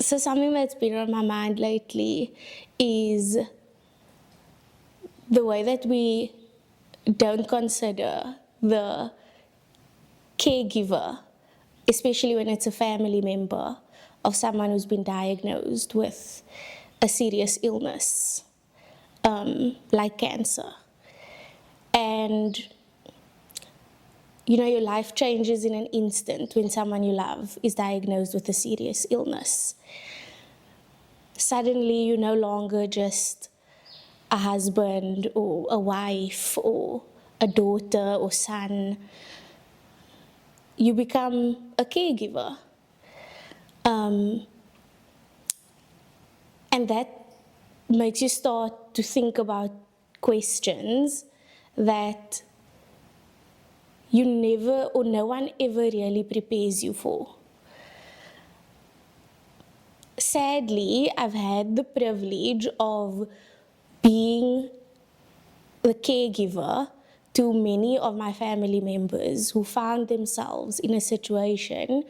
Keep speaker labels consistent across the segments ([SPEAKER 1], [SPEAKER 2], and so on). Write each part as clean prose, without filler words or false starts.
[SPEAKER 1] So something that's been on my mind lately is the way that we don't consider the caregiver, especially when it's a family member of someone who's been diagnosed with a serious illness, like cancer. And your life changes in an instant when someone you love is diagnosed with a serious illness. Suddenly, you're no longer just a husband or a wife or a daughter or son. You become a caregiver. And that makes you start to think about questions that you never, or no one ever really prepares you for. Sadly, I've had the privilege of being the caregiver to many of my family members who found themselves in a situation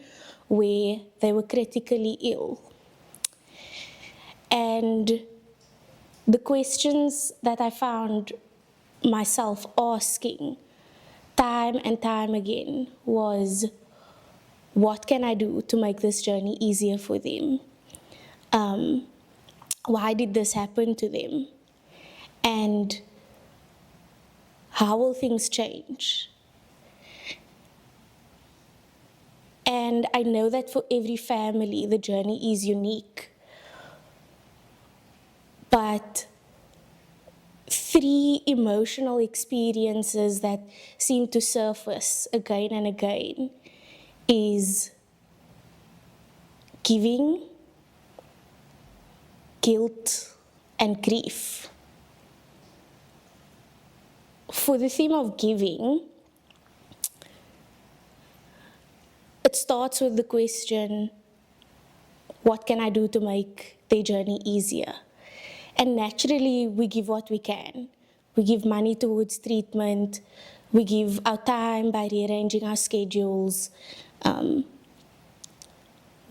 [SPEAKER 1] where they were critically ill. And the questions that I found myself asking time and time again was, what can I do to make this journey easier for them? Why did this happen to them? And how will things change? And I know that for every family, the journey is unique. But 3 emotional experiences that seem to surface again and again is giving, guilt, and grief. For the theme of giving, it starts with the question, what can I do to make their journey easier? And naturally, we give what we can. We give money towards treatment. We give our time by rearranging our schedules.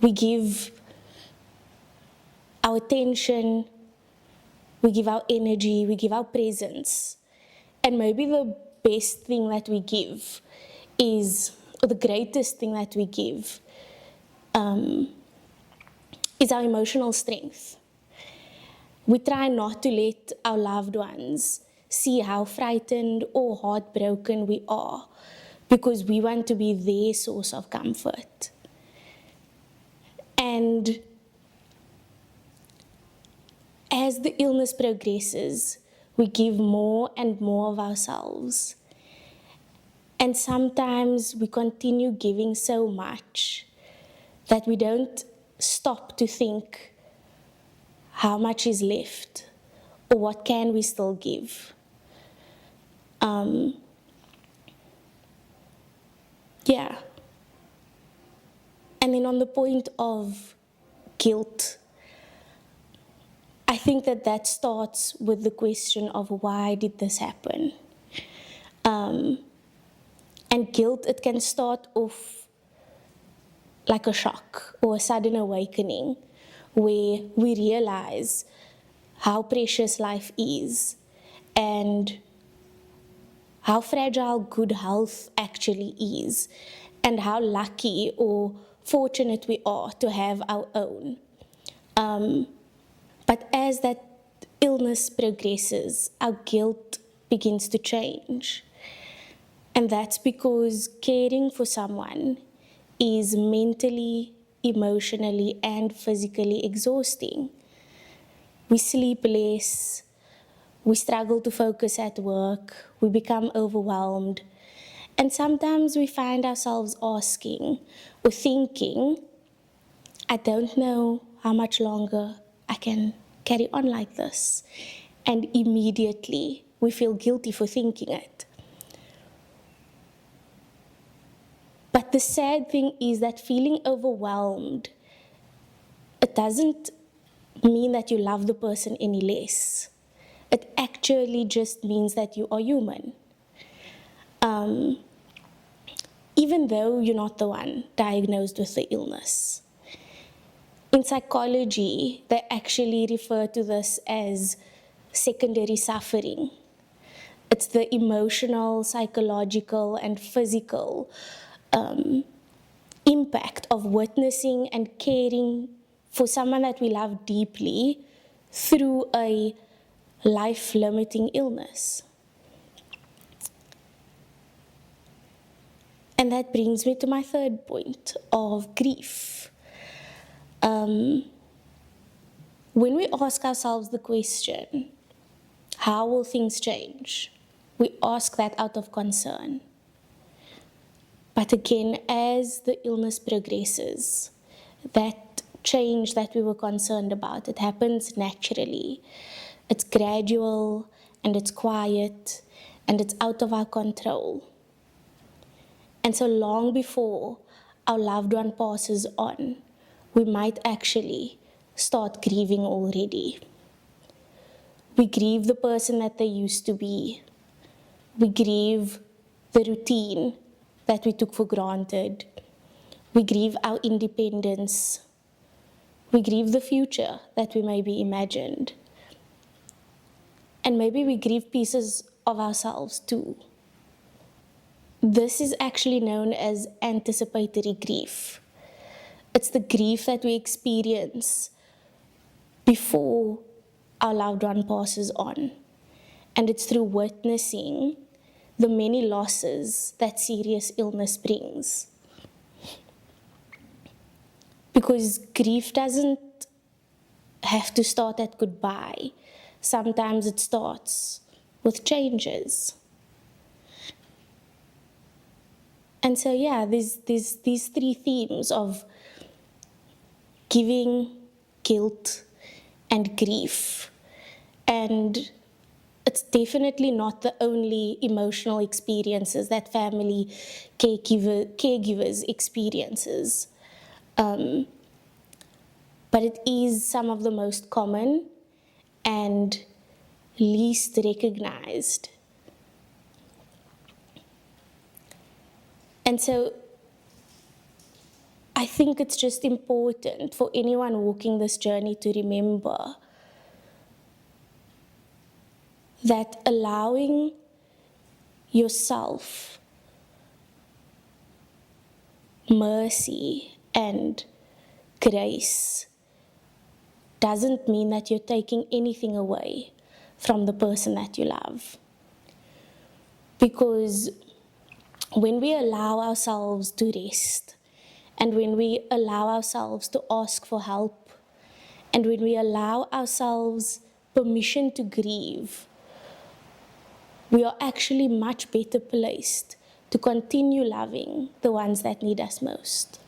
[SPEAKER 1] We give our attention. We give our energy. We give our presence. And maybe the best thing that we give is, or the greatest thing that we give, is our emotional strength. We try not to let our loved ones see how frightened or heartbroken we are because we want to be their source of comfort. And as the illness progresses, we give more and more of ourselves. And sometimes we continue giving so much that we don't stop to think, how much is left, or what can we still give? Yeah. And then on the point of guilt, I think that starts with the question of why did this happen? And guilt, it can start off like a shock or a sudden awakening, where we realize how precious life is and how fragile good health actually is, and how lucky or fortunate we are to have our own. But as that illness progresses, our guilt begins to change. And that's because caring for someone is mentally, emotionally, and physically exhausting. We sleep less, we struggle to focus at work, we become overwhelmed, and sometimes we find ourselves asking or thinking, I don't know how much longer I can carry on like this. And immediately we feel guilty for thinking it. But the sad thing is that feeling overwhelmed, it doesn't mean that you love the person any less. It actually just means that you are human. Even though you're not the one diagnosed with the illness. In psychology, they actually refer to this as secondary suffering. It's the emotional, psychological, and physical impact of witnessing and caring for someone that we love deeply through a life-limiting illness. And that brings me to my third point of grief. When we ask ourselves the question, how will things change? We ask that out of concern. But again, as the illness progresses, that change that we were concerned about, it happens naturally. It's gradual, and it's quiet, and it's out of our control. And so long before our loved one passes on, we might actually start grieving already. We grieve the person that they used to be. We grieve the routine that we took for granted. We grieve our independence. We grieve the future that we maybe imagined. And maybe we grieve pieces of ourselves too. This is actually known as anticipatory grief. It's the grief that we experience before our loved one passes on. And it's through witnessing the many losses that serious illness brings. Because grief doesn't have to start at goodbye. Sometimes it starts with changes. And so yeah, these three themes of giving, guilt, and grief. And it's definitely not the only emotional experiences that family caregivers experiences. But it is some of the most common and least recognized. And so I think it's just important for anyone walking this journey to remember that allowing yourself mercy and grace doesn't mean that you're taking anything away from the person that you love. Because when we allow ourselves to rest, and when we allow ourselves to ask for help, and when we allow ourselves permission to grieve, we are actually much better placed to continue loving the ones that need us most.